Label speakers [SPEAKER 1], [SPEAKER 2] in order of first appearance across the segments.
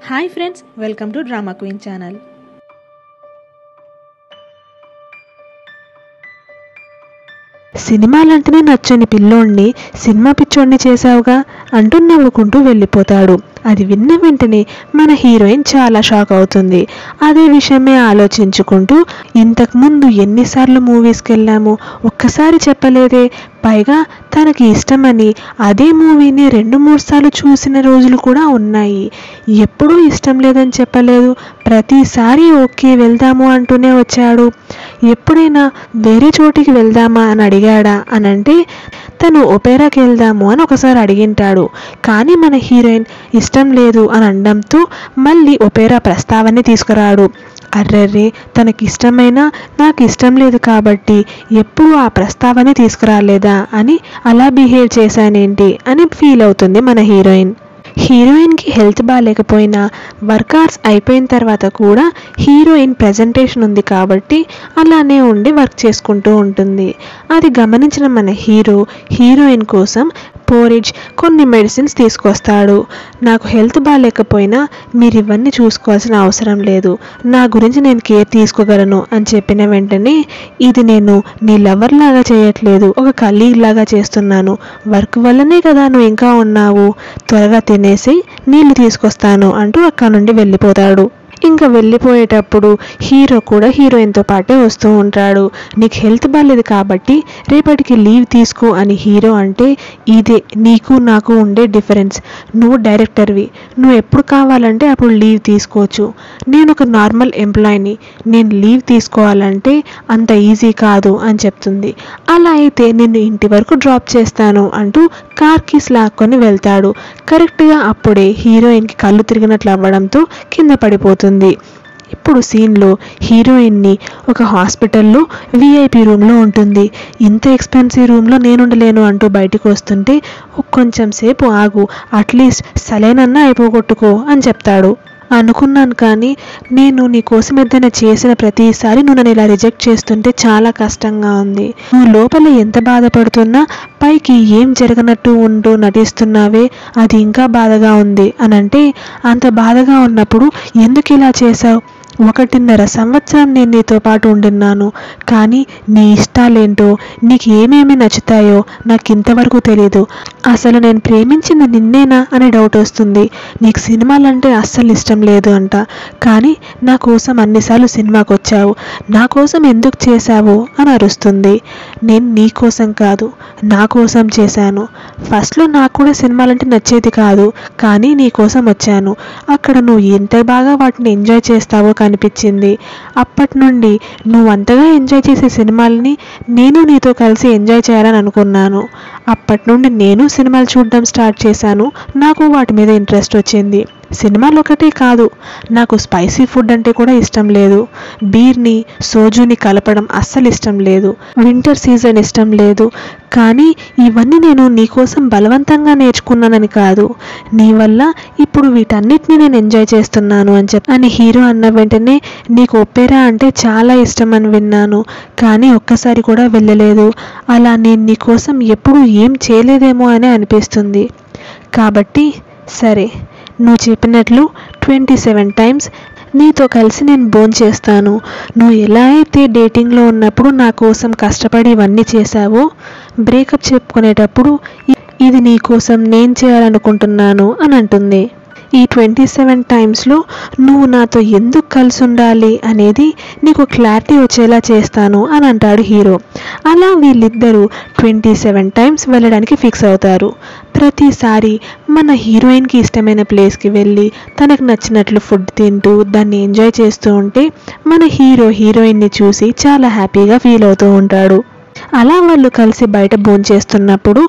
[SPEAKER 1] Hi friends, welcome to drama queen channel.
[SPEAKER 2] సినిమాలంటేనే నచ్చని పిల్లోడిని సినిమా పిచ్చోడిని చేశావుగా అంటూ నవ్వుకుంటూ వెళ్ళిపోతాడు. అది విన్న వెంటనే మన హీరోయిన్ చాలా షాక్ అవుతుంది. అదే విషయమే ఆలోచించుకుంటూ ఇంతకుముందు ఎన్నిసార్లు మూవీస్కి వెళ్ళాము, ఒక్కసారి చెప్పలేదే, పైగా తనకి ఇష్టమని అదే మూవీని 2-3 సార్లు చూసిన రోజులు కూడా ఉన్నాయి. ఎప్పుడూ ఇష్టం లేదని చెప్పలేదు, ప్రతిసారి ఓకే వెళ్దాము అంటూనే వచ్చాడు. ఎప్పుడైనా వేరే చోటికి వెళ్దామా అని అడిగాడా అని అంటే తను ఒపేరాకి వెళ్దాము అని ఒకసారి అడిగింటాడు. కానీ మన హీరోయిన్ ఇష్టం లేదు అని అనడంతో మళ్ళీ ఒపేరా ప్రస్తావనే తీసుకురాడు. అర్రర్రే, తనకి ఇష్టమైనా నాకు ఇష్టం లేదు కాబట్టి ఎప్పుడు ఆ ప్రస్తావనే తీసుకురాలేదా అని అలా బిహేవ్ చేశానేంటి అని ఫీల్ అవుతుంది మన హీరోయిన్. హీరోయిన్కి హెల్త్ బాగాలేకపోయినా వర్క్ అవర్స్ అయిపోయిన తర్వాత కూడా హీరోయిన్ ప్రజెంటేషన్ ఉంది కాబట్టి అలానే ఉండి వర్క్ చేసుకుంటూ ఉంటుంది. అది గమనించిన మన హీరోయిన్ కోసం పోరిజ్ కొన్ని మెడిసిన్స్ తీసుకొస్తాడు. నాకు హెల్త్ బాగాలేకపోయినా మీరు ఇవన్నీ చూసుకోవాల్సిన అవసరం లేదు, నా గురించి నేను కేర్ తీసుకోగలను అని చెప్పిన వెంటనే ఇది నేను నీ లవర్ లాగా చేయట్లేదు, ఒక కలీగ్ లాగా చేస్తున్నాను, వర్క్ వల్లనే కదా నువ్వు ఇంకా ఉన్నావు, త్వరగా తినేసి నీళ్లు తీసుకొస్తాను అంటూ అక్కడ నుండి వెళ్ళిపోతాడు. ఇంకా వెళ్ళిపోయేటప్పుడు హీరో కూడా హీరోయిన్తో పాటే వస్తూ ఉంటాడు. నీకు హెల్త్ బాగాలేదు కాబట్టి రేపటికి లీవ్ తీసుకో అని హీరో అంటే ఇదే నీకు నాకు ఉండే డిఫరెన్స్. నువ్వు డైరెక్టర్వి, నువ్వు ఎప్పుడు కావాలంటే అప్పుడు లీవ్ తీసుకోవచ్చు. నేను ఒక నార్మల్ ఎంప్లాయీని, నేను లీవ్ తీసుకోవాలంటే అంత ఈజీ కాదు అని చెప్తుంది. అలా అయితే నిన్ను ఇంటి వరకు డ్రాప్ చేస్తాను అంటూ కార్ కీస్ లాక్కొని వెళ్తాడు. కరెక్ట్గా అప్పుడే హీరోయిన్కి కళ్ళు తిరిగినట్లు అవ్వడంతో కింద పడిపోతుంది. ఇప్పుడు సీన్లో హీరోయిన్ని ఒక హాస్పిటల్లో విఐపి రూమ్లో ఉంటుంది. ఇంత ఎక్స్పెన్సివ్ రూమ్లో నేనుండలేను అంటూ బయటకు వస్తుంటే కొంచెం సేపు ఆగు, అట్లీస్ట్ సలైనన్నా అయిపోగొట్టుకో అని చెప్తాడు. అనుకున్నాను, కానీ నేను నీ కోసం ఏదైనా చేసిన ప్రతిసారి నువ్వు నన్ను ఇలా రిజెక్ట్ చేస్తుంటే చాలా కష్టంగా ఉంది. నువ్వు లోపల ఎంత బాధపడుతున్నా పైకి ఏం జరగనట్టు ఉంటూ నటిస్తున్నావే, అది ఇంకా బాధగా ఉంది అని అంటే అంత బాధగా ఉన్నప్పుడు ఎందుకు ఇలా చేశావు? 1.5 సంవత్సరం నేను నీతో పాటు ఉండిన్నాను, కానీ నీ ఇష్టాలేంటో నీకు ఏమేమి నచ్చుతాయో నాకు ఇంతవరకు తెలీదు. అసలు నేను ప్రేమించింది నిన్నేనా అనే డౌట్ వస్తుంది. నీకు సినిమాలంటే అస్సలు ఇష్టం లేదు అంట, కానీ నా కోసం అన్నిసార్లు సినిమాకి వచ్చావు, నా కోసం ఎందుకు చేశావు అని అరుస్తుంది. నేను నీ కోసం కాదు, నా కోసం చేశాను. ఫస్ట్లో నాకు కూడా సినిమాలంటే నచ్చేది కాదు, కానీ నీ కోసం వచ్చాను. అక్కడ నువ్వు ఎంత బాగా వాటిని ఎంజాయ్ చేస్తావో కనిపించింది. అప్పటి నుండి నువ్వు అంతగా ఎంజాయ్ చేసే సినిమాలని నేను నీతో కలిసి ఎంజాయ్ చేయాలని అనుకున్నాను. అప్పటి నుండి నేను సినిమాలు చూడడం స్టార్ట్ చేశాను. నాకు వాటి మీద ఇంట్రెస్ట్ వచ్చింది. సినిమాలు ఒకటే కాదు, నాకు స్పైసీ ఫుడ్ అంటే కూడా ఇష్టం లేదు, బీర్ని సోజుని కలపడం అస్సలు ఇష్టం లేదు, వింటర్ సీజన్ ఇష్టం లేదు. కానీ ఇవన్నీ నేను నీకోసం బలవంతంగా నేర్చుకున్నానని కాదు, నీ వల్ల ఇప్పుడు వీటన్నిటిని నేను ఎంజాయ్ చేస్తున్నాను అని హీరో అన్న వెంటనే నీకు ఒపేరా అంటే చాలా ఇష్టం అని విన్నాను, కానీ ఒక్కసారి కూడా వెళ్ళలేదు. అలా నేను నీకోసం ఎప్పుడు ఏం చేయలేదేమో అని అనిపిస్తుంది. కాబట్టి సరే, నువ్వు చెప్పినట్లు 27 టైమ్స్ నీతో కలిసి నేను భోంచేస్తాను. నువ్వు ఎలా అయితే డేటింగ్లో ఉన్నప్పుడు నా కోసం కష్టపడి ఇవన్నీ చేశావో, బ్రేకప్ చెప్పుకునేటప్పుడు ఇది నీ కోసం నేను చేయాలనుకుంటున్నాను అని అంటుంది. ఈ 27 టైమ్స్లో నువ్వు నాతో ఎందుకు కలిసి ఉండాలి అనేది నీకు క్లారిటీ వచ్చేలా చేస్తాను అని అంటాడు హీరో. అలా వీళ్ళిద్దరూ 27 టైమ్స్ వెళ్ళడానికి ఫిక్స్ అవుతారు. ప్రతిసారి మన హీరోయిన్కి ఇష్టమైన ప్లేస్కి వెళ్ళి తనకు నచ్చినట్లు ఫుడ్ తింటూ దాన్ని ఎంజాయ్ చేస్తూ ఉంటే మన హీరోయిన్ని చూసి చాలా హ్యాపీగా ఫీల్ అవుతూ ఉంటాడు. అలా వాళ్ళు కలిసి బయట భోంచేస్తున్నప్పుడు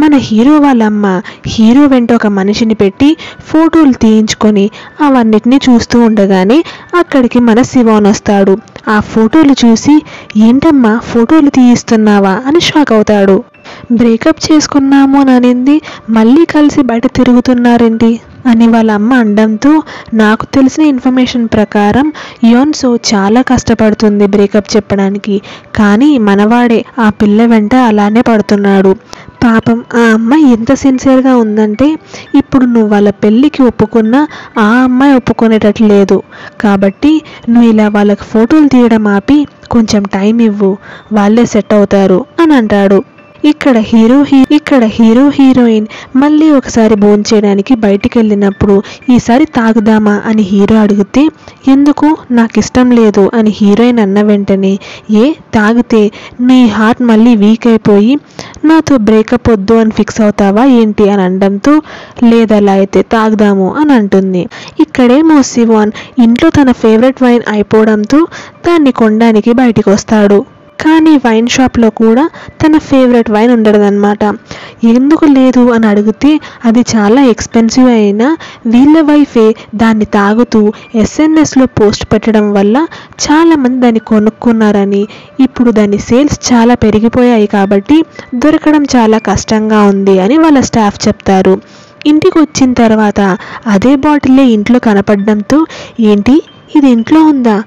[SPEAKER 2] మన హీరో వాళ్ళ అమ్మ హీరో వెంట ఒక మనిషిని పెట్టి ఫోటోలు తీయించుకొని అవన్నిటిని చూస్తూ ఉండగానే అక్కడికి మన శివాన్ వస్తాడు. ఆ ఫోటోలు చూసి ఏంటమ్మా ఫోటోలు తీయిస్తున్నావా అని షాక్ అవుతాడు. బ్రేకప్ చేసుకున్నాము అని అనింది, మళ్ళీ కలిసి బయట తిరుగుతున్నారేంటి అని వాళ్ళ అమ్మ అనడంతో నాకు తెలిసిన ఇన్ఫర్మేషన్ ప్రకారం యోన్సో చాలా కష్టపడుతుంది బ్రేకప్ చెప్పడానికి, కానీ మనవాడే ఆ పిల్ల వెంట అలానే పడుతున్నాడు. పాపం ఆ అమ్మాయి ఎంత సిన్సియర్గా ఉందంటే ఇప్పుడు నువ్వు వాళ్ళ పెళ్ళికి ఒప్పుకున్నా ఆ అమ్మాయి ఒప్పుకునేటట్లు లేదు. కాబట్టి నువ్వు ఇలా వాళ్ళకి ఫోటోలు తీయడం ఆపి కొంచెం టైం ఇవ్వు, వాళ్ళే సెట్ అవుతారు అని అంటాడు. ఇక్కడ హీరో హీరోయిన్ మళ్ళీ ఒకసారి భోంచేయడానికి బయటికి వెళ్ళినప్పుడు ఈసారి తాగుదామా అని హీరో అడిగితే ఎందుకు, నాకు ఇష్టం లేదు అని హీరోయిన్ అన్న వెంటనే తాగితే నీ హార్ట్ మళ్ళీ వీక్ అయిపోయి నాతో బ్రేకప్ వద్దు అని ఫిక్స్ అవుతావా ఏంటి అని అనడంతో లేదలా అయితే తాగుదాము అని అంటుంది. ఇక్కడేమో సివాన్ ఇంట్లో తన ఫేవరెట్ వైన్ అయిపోవడంతో దాన్ని కొనడానికి బయటికి వస్తాడు. కానీ వైన్ షాప్లో కూడా తన ఫేవరెట్ వైన్ ఉండదన్నమాట. ఎందుకు లేదు అని అడిగితే అది చాలా ఎక్స్పెన్సివ్ అయినా వీళ్ళ వైఫే దాన్ని తాగుతూ SNSలో పోస్ట్ పెట్టడం వల్ల చాలామంది దాన్ని కొనుక్కున్నారని, ఇప్పుడు దాని సేల్స్ చాలా పెరిగిపోయాయి కాబట్టి దొరకడం చాలా కష్టంగా ఉంది అని వాళ్ళ స్టాఫ్ చెప్తారు. ఇంటికి వచ్చిన తర్వాత అదే బాటిల్లే ఇంట్లో కనపడడంతో ఏంటి ఇది ఇంట్లో ఉందా,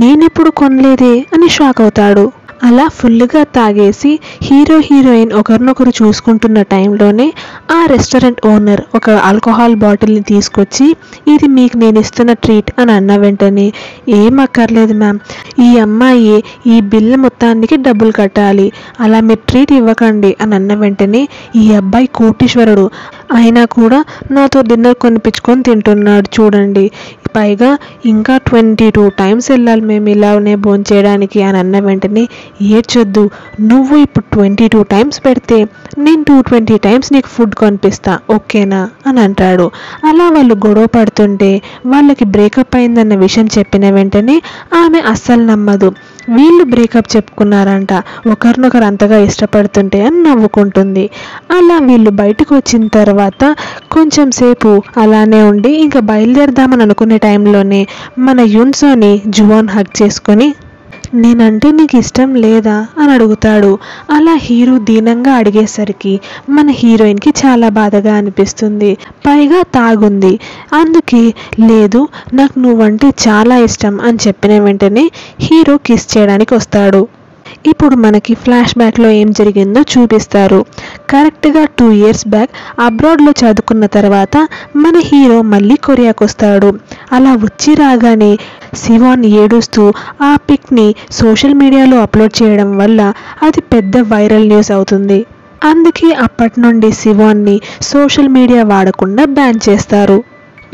[SPEAKER 2] నేనెప్పుడు కొనలేదే అని షాక్ అవుతాడు. అలా ఫుల్గా తాగేసి హీరోయిన్ ఒకరినొకరు చూసుకుంటున్న టైంలోనే ఆ రెస్టారెంట్ ఓనర్ ఒక ఆల్కహాల్ బాటిల్ని తీసుకొచ్చి ఇది మీకు నేను ఇస్తున్న ట్రీట్ అని అన్న వెంటనే ఏం అక్కర్లేదు మ్యామ్, ఈ అమ్మాయి ఈ బిల్లు మొత్తానికి డబ్బులు కట్టాలి, అలా మీరు ట్రీట్ ఇవ్వకండి అని అన్న వెంటనే ఈ అబ్బాయి కోటీశ్వరుడు అయినా కూడా నాతో డిన్నర్ కొనిపించుకొని తింటున్నాడు చూడండి, పైగా ఇంకా 22 టైమ్స్ వెళ్ళాలి మేము ఇలానే భోంచేయడానికి అని అన్న వెంటనే ఏడ్చొద్దు, నువ్వు ఇప్పుడు 22 టైమ్స్ పెడితే నేను 220 టైమ్స్ నీకు ఫుడ్ కొనిపిస్తా ఓకేనా అని అంటాడు. అలా వాళ్ళు గొడవ పడుతుంటే వాళ్ళకి బ్రేకప్ అయిందన్న విషయం చెప్పిన వెంటనే ఆమె అస్సలు నమ్మదు. వీళ్ళు బ్రేకప్ చెప్పుకున్నారంట, ఒకరినొకరు అంతగా ఇష్టపడుతుంటే అని నవ్వుకుంటుంది. అలా వీళ్ళు బయటకు వచ్చిన తర్వాత కొంచెం సేపు అలానే ఉండి ఇంకా బయలుదేరదామని అనుకునే టైంలోనే మన యూన్సోని జువాన్ హగ్ చేసుకొని నేనంటే నీకు ఇష్టం లేదా అని అడుగుతాడు. అలా హీరో దీనంగా అడిగేసరికి మన హీరోయిన్కి చాలా బాధగా అనిపిస్తుంది. పైగా తాగుంది, అందుకే లేదు నాకు నువ్వంటే చాలా ఇష్టం అని చెప్పిన వెంటనే హీరో కిస్ చేయడానికి వస్తాడు. ఇప్పుడు మనకి ఫ్లాష్ బ్యాక్లో ఏం జరిగిందో చూపిస్తారు. కరెక్ట్గా 2 years బ్యాక్ అబ్రాడ్లో చదువుకున్న తర్వాత మన హీరో మళ్ళీ కొరియాకు వస్తాడు. అలా వచ్చి రాగానే సివాన్ ఏడుస్తూ ఆ పిక్ని సోషల్ మీడియాలో అప్లోడ్ చేయడం వల్ల అది పెద్ద వైరల్ న్యూస్ అవుతుంది. అందుకే అప్పటి నుండి సివాన్ని సోషల్ మీడియా వాడకుండా బ్యాన్ చేస్తారు.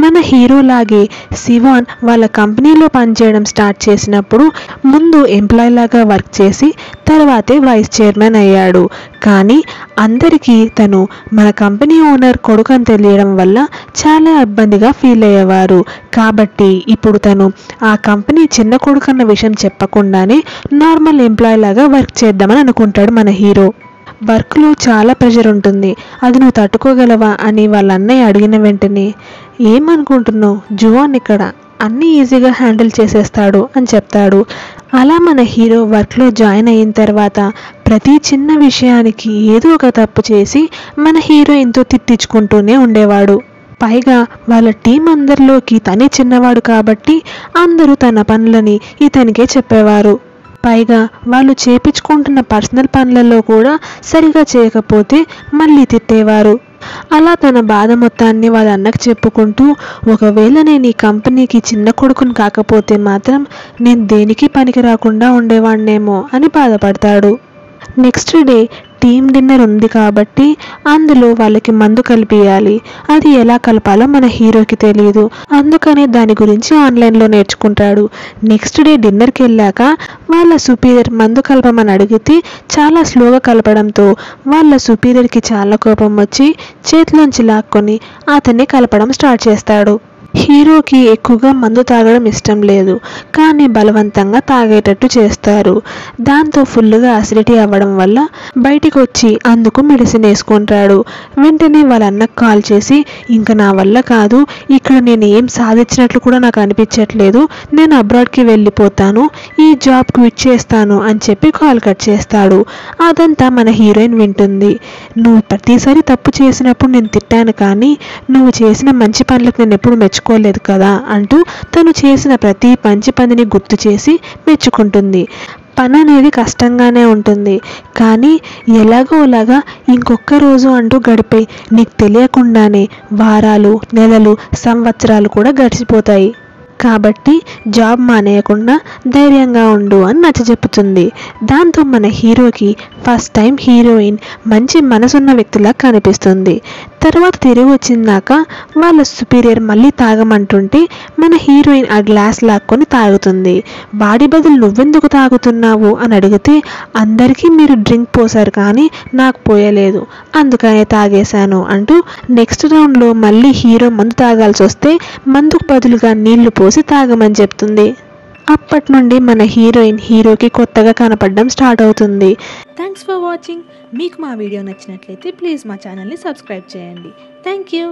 [SPEAKER 2] మన హీరోలాగే సివాన్ వాళ్ళ కంపెనీలో పనిచేయడం స్టార్ట్ చేసినప్పుడు ముందు ఎంప్లాయ్ లాగా వర్క్ చేసి తర్వాతే వైస్ చైర్మన్ అయ్యాడు. కానీ అందరికీ తను మన కంపెనీ ఓనర్ కొడుకు అని తెలియడం వల్ల చాలా ఇబ్బందిగా ఫీల్ అయ్యేవారు. కాబట్టి ఇప్పుడు తను ఆ కంపెనీ చిన్న కొడుకు అన్న విషయం చెప్పకుండానే నార్మల్ ఎంప్లాయ్ లాగా వర్క్ చేద్దామని అనుకుంటాడు మన హీరో. వర్క్లో చాలా ప్రెషర్ ఉంటుంది, అది నువ్వు తట్టుకోగలవా అని వాళ్ళ అన్నయ్య అడిగిన వెంటనే ఏమనుకుంటున్నావు, జువాన్ ఇక్కడ అన్నీ ఈజీగా హ్యాండిల్ చేసేస్తాడు అని చెప్తాడు. అలా మన హీరో వర్క్లో జాయిన్ అయిన తర్వాత ప్రతి చిన్న విషయానికి ఏదో ఒక తప్పు చేసి మన హీరోయిన్తో తిట్టించుకుంటూనే ఉండేవాడు. పైగా వాళ్ళ టీం అందరిలోకి తనే చిన్నవాడు కాబట్టి అందరూ తన పనులని ఇతనికే చెప్పేవారు. పైగా వాళ్ళు చేపించుకుంటున్న పర్సనల్ పనులలో కూడా సరిగా చేయకపోతే మళ్ళీ తిట్టేవారు. అలా తన బాధ మొత్తాన్ని వాళ్ళ అన్నకు చెప్పుకుంటూ ఒకవేళ నేను ఈ కంపెనీకి చిన్న కొడుకుని కాకపోతే మాత్రం నేను దేనికి పనికి రాకుండా ఉండేవాడినేమో అని బాధపడతాడు. నెక్స్ట్ డే టీమ్ డిన్నర్ ఉంది కాబట్టి అందులో వాళ్ళకి మందు కలిపియాలి. అది ఎలా కలపాలో మన హీరోకి తెలియదు, అందుకనే దాని గురించి ఆన్లైన్లో నేర్చుకుంటాడు. నెక్స్ట్ డే డిన్నర్కి వెళ్ళాక వాళ్ళ సుపీరియర్ మందు కలపమని అడిగితే చాలా స్లోగా కలపడంతో వాళ్ళ సుపీరియర్కి చాలా కోపం వచ్చి చేతిలోంచి లాక్కొని అతన్ని కలపడం స్టార్ట్ చేస్తాడు. హీరోకి ఎక్కువగా మందు తాగడం ఇష్టం లేదు, కానీ బలవంతంగా తాగేటట్టు చేస్తారు. దాంతో ఫుల్గా అసిడిటీ అవ్వడం వల్ల బయటికి వచ్చి అందుకు మెడిసిన్ వేసుకుంటాడు. వెంటనే వాళ్ళ అన్నకు కాల్ చేసి, ఇంకా నా వల్ల కాదు, ఇక్కడ నేను ఏం సాధించినట్లు కూడా నాకు అనిపించట్లేదు, నేను అబ్రాడ్కి వెళ్ళిపోతాను, ఈ జాబ్ క్విట్ చేస్తాను అని చెప్పి కాల్ కట్ చేస్తాడు. అదంతా మన హీరోయిన్ వింటుంది. నువ్వు ప్రతిసారి తప్పు చేసినప్పుడు నేను తిట్టాను, కానీ నువ్వు చేసిన మంచి పనులకు నేను ఎప్పుడు మెచ్చుకోలేదు కదా అంటూ తను చేసిన ప్రతి మంచి పనిని గుర్తు చేసి మెచ్చుకుంటుంది. పని అనేది కష్టంగానే ఉంటుంది, కానీ ఎలాగోలాగా ఇంకొక రోజు అంటూ గడిపే నీకు తెలియకుండానే వారాలు, నెలలు, సంవత్సరాలు కూడా గడిచిపోతాయి. కాబట్టి జాబ్ మానేయకుండా ధైర్యంగా ఉండు అని నచ్చజెప్పుతుంది. దాంతో మన హీరోకి ఫస్ట్ టైం హీరోయిన్ మంచి మనసున్న వ్యక్తిలా కనిపిస్తుంది. తర్వాత తిరిగి వచ్చిందాక వాళ్ళ సుపీరియర్ మళ్ళీ తాగమంటుంటే మన హీరోయిన్ ఆ గ్లాస్ లాక్కొని తాగుతుంది. వాడి బదులు నువ్వెందుకు తాగుతున్నావు అని అడిగితే, అందరికీ మీరు డ్రింక్ పోసారు కానీ నాకు పోయలేదు, అందుకనే తాగేశాను అంటూ నెక్స్ట్ రౌండ్లో మళ్ళీ హీరో మందు తాగాల్సి వస్తే మందుకు బదులుగా నీళ్లు పోసి తాగమని చెప్తుంది. అప్పటి నుండి మన హీరోయిన్ హీరోకి కొత్తగా కనపడడం స్టార్ట్ అవుతుంది.
[SPEAKER 1] Thanks for watching. మీకు మా వీడియో నచ్చినట్లయితే ప్లీజ్ మా ఛానల్ని సబ్స్క్రైబ్ చేయండి. Thank you.